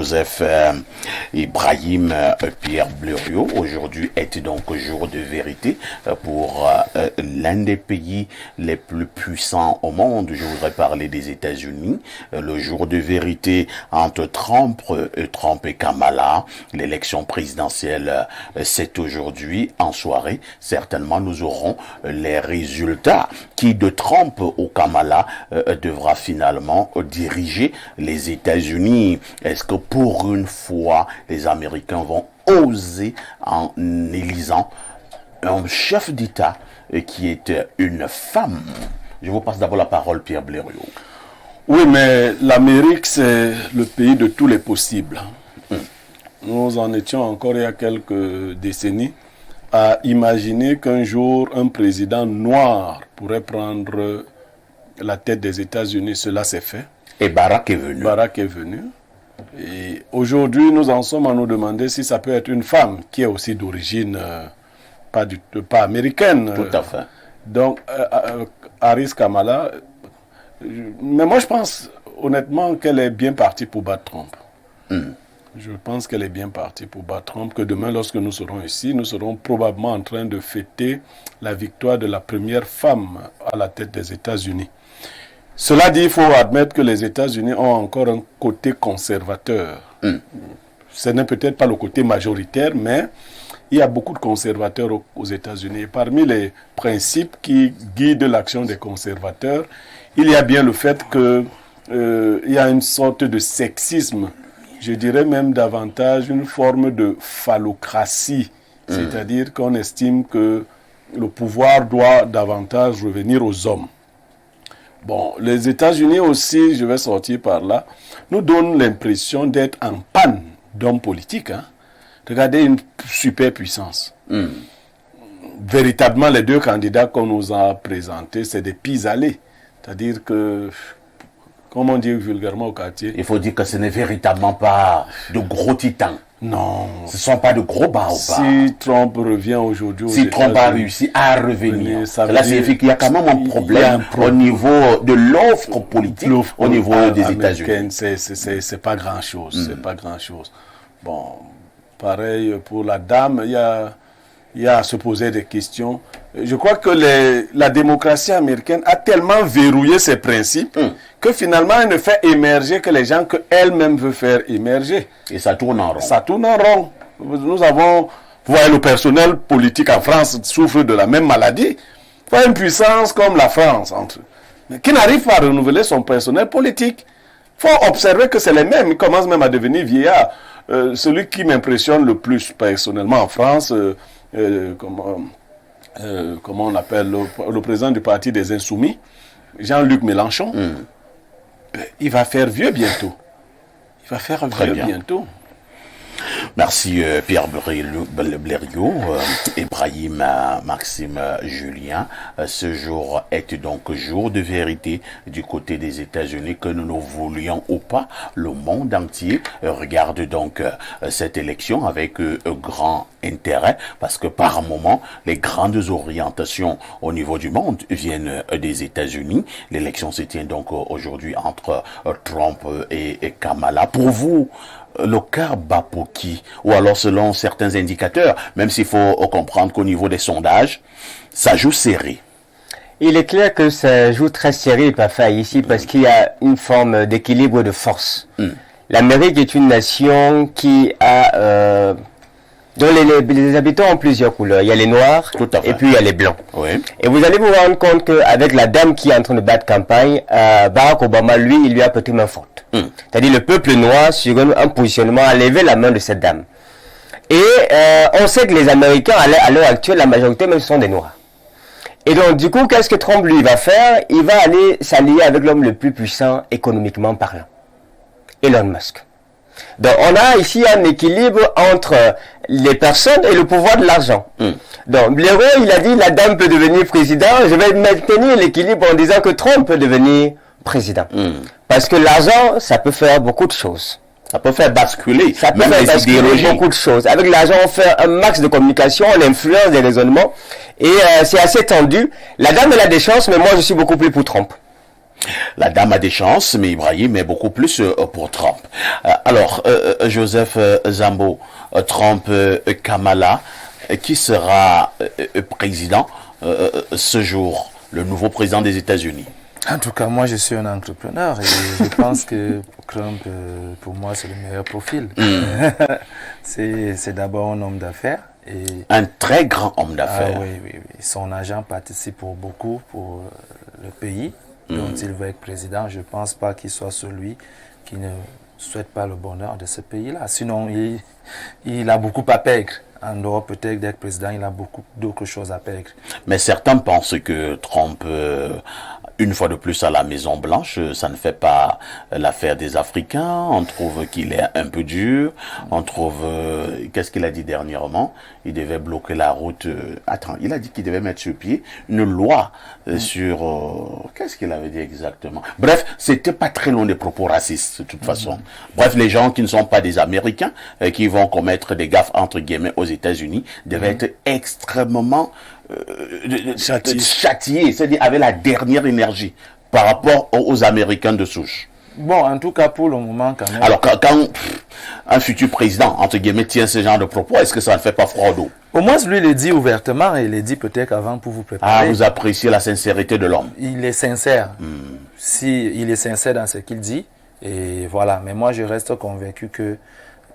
Joseph Ibrahim Pierre Blériot. Aujourd'hui est donc jour de vérité pour l'un des pays les plus puissants au monde. Je voudrais parler des États-Unis. Le jour de vérité entre Trump et Kamala. L'élection présidentielle, c'est aujourd'hui en soirée. Certainement, nous aurons les résultats. Qui de Trump au Kamala devra finalement diriger les États-Unis? Est-ce que pour une fois, les Américains vont oser en élisant un chef d'État qui est une femme? Je vous passe d'abord la parole, Pierre Blériot. Oui, mais l'Amérique, c'est le pays de tous les possibles. Nous en étions encore il y a quelques décennies à imaginer qu'un jour, un président noir pourrait prendre la tête des États-Unis. Cela s'est fait. Et Barack est venu. Barack est venu. Et aujourd'hui, nous en sommes à nous demander si ça peut être une femme qui est aussi d'origine pas américaine. Tout à fait. Donc, Harris Kamala, mais moi je pense honnêtement qu'elle est bien partie pour battre Trump. Je pense qu'elle est bien partie pour battre Trump, que demain lorsque nous serons ici, nous serons probablement en train de fêter la victoire de la première femme à la tête des États-Unis. Cela dit, il faut admettre que les États-Unis ont encore un côté conservateur. Ce n'est peut-être pas le côté majoritaire, mais il y a beaucoup de conservateurs aux États-Unis. Et parmi les principes qui guident l'action des conservateurs, il y a bien le fait qu'il y a une sorte de sexisme, je dirais même davantage une forme de phallocratie, c'est-à-dire qu'on estime que le pouvoir doit davantage revenir aux hommes. Bon, les États-Unis aussi, je vais sortir par là, nous donnent l'impression d'être en panne d'hommes politiques. Regardez une superpuissance. Véritablement, les deux candidats qu'on nous a présentés, c'est des pis-aller. C'est-à-dire que, comme on dit vulgairement au quartier... Il faut dire que ce n'est véritablement pas de gros titans. Non. Ce ne sont pas de gros baobabs. Si Trump revient aujourd'hui... Si Trump a réussi à revenir, cela signifie qu'il y a quand même un problème au niveau de l'offre politique, au niveau des États-Unis. C'est pas grand-chose. C'est pas grand-chose. Bon, pareil pour la dame, il y a à se poser des questions. Je crois que la démocratie américaine a tellement verrouillé ses principes que finalement, elle ne fait émerger que les gens qu'elle-même veut faire émerger. Et ça tourne en rond. Ça tourne en rond. Nous avons, vous voyez, le personnel politique en France souffre de la même maladie. Il faut une puissance comme la France, qui n'arrive pas à renouveler son personnel politique. Il faut observer que c'est les mêmes. Ils commencent même à devenir vieillards. Celui qui m'impressionne le plus personnellement en France, comment on appelle le président du parti des Insoumis, Jean-Luc Mélenchon, il va faire vieux bientôt. Il va faire vieux bientôt. Merci Pierre Blériot, Ibrahim Maxime Julien. Ce jour est donc jour de vérité du côté des États-Unis, que nous le voulions ou pas. Le monde entier regarde donc cette élection avec grand intérêt, parce que par moment, les grandes orientations au niveau du monde viennent des États-Unis. L'élection se tient donc aujourd'hui entre Trump et Kamala. Pour vous, le cas bat pour qui? Ou alors selon certains indicateurs, même s'il faut comprendre qu'au niveau des sondages, ça joue serré. Il est clair que ça joue très serré, Pafa, ici, parce qu'il y a une forme d'équilibre de force. L'Amérique est une nation qui a... dont les habitants ont plusieurs couleurs. Il y a les noirs et puis il y a les blancs. Oui. Et vous allez vous rendre compte qu'avec la dame qui est en train de battre campagne, Barack Obama, lui, il lui a prêté main forte. C'est-à-dire le peuple noir, sur un positionnement, a levé la main de cette dame. Et on sait que les Américains, à l'heure actuelle, la majorité même sont des noirs. Et donc, du coup, qu'est-ce que Trump, lui, va faire? Il va aller s'allier avec l'homme le plus puissant économiquement parlant, Elon Musk. Donc, on a ici un équilibre entre les personnes et le pouvoir de l'argent. Donc, Blériot, il a dit, la dame peut devenir président. Je vais maintenir l'équilibre en disant que Trump peut devenir président. Parce que l'argent, ça peut faire beaucoup de choses. Ça peut faire basculer. Ça peut faire basculer beaucoup de choses. Avec l'argent, on fait un max de communication, on influence des raisonnements. Et c'est assez tendu. La dame, elle a des chances, mais moi, je suis beaucoup plus pour Trump. La dame a des chances, mais Ibrahim est beaucoup plus pour Trump. Alors, Joseph Zambo, Trump, Kamala, qui sera président ce jour, le nouveau président des États-Unis? En tout cas, moi, je suis un entrepreneur et je pense que Trump, pour moi, c'est le meilleur profil. C'est d'abord un homme d'affaires. Et un très grand homme d'affaires. Oui, oui, oui. Son agent participe pour beaucoup pour le pays dont il veut être président. Je ne pense pas qu'il soit celui qui ne souhaite pas le bonheur de ce pays-là. Sinon, il a beaucoup à perdre. En dehors peut-être d'être président, il a beaucoup d'autres choses à perdre. Mais certains pensent que Trump, une fois de plus à la Maison-Blanche, ça ne fait pas l'affaire des Africains. On trouve qu'il est un peu dur. On trouve... qu'est-ce qu'il a dit dernièrement? Il devait bloquer la route. Attends, il a dit qu'il devait mettre sur pied une loi sur... qu'est-ce qu'il avait dit exactement? Bref, c'était pas très loin des propos racistes, de toute façon. Bref, les gens qui ne sont pas des Américains, qui vont commettre des gaffes, entre guillemets, aux États-Unis, devaient être extrêmement... châtié, c'est-à-dire avec la dernière énergie par rapport aux Américains de souche. Bon, en tout cas, pour le moment, quand même... Alors, quand un futur président, entre guillemets, tient ce genre de propos, est-ce que ça ne fait pas froid au dos? Au moins, lui, il le dit ouvertement et il le dit peut-être avant pour vous préparer. Ah, vous appréciez la sincérité de l'homme. Il est sincère. Il est sincère dans ce qu'il dit, et voilà. Mais moi, je reste convaincu que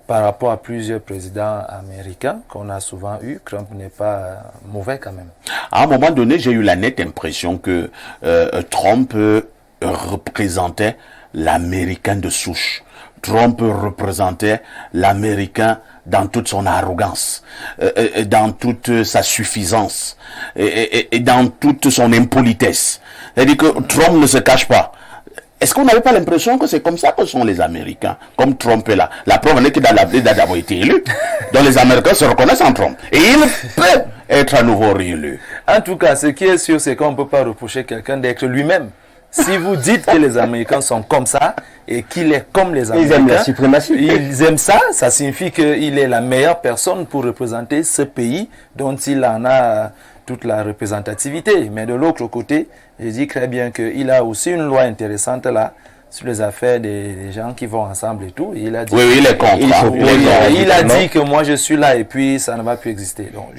par rapport à plusieurs présidents américains qu'on a souvent eu, Trump n'est pas mauvais quand même. À un moment donné, j'ai eu la nette impression que Trump représentait l'Américain de souche. Trump représentait l'Américain dans toute son arrogance, dans toute sa suffisance, et dans toute son impolitesse. C'est-à-dire que Trump ne se cache pas. Est-ce qu'on n'avait pas l'impression que c'est comme ça que sont les Américains? Comme Trump est là. La preuve est que dans l'avenir d'avoir été élu, donc les Américains se reconnaissent en Trump. Et il peut être à nouveau réélu. En tout cas, ce qui est sûr, c'est qu'on ne peut pas reprocher quelqu'un d'être lui-même. Si vous dites que les Américains sont comme ça et qu'il est comme les Américains, ils aiment la suprématie. Ils aiment ça, ça signifie qu'il est la meilleure personne pour représenter ce pays dont il en a toute la représentativité. Mais de l'autre côté, je dis très bien qu'il a aussi une loi intéressante là sur les affaires des gens qui vont ensemble et tout. Et il a dit, oui, il est contre. Il a dit que moi je suis là et puis ça ne va plus exister. Donc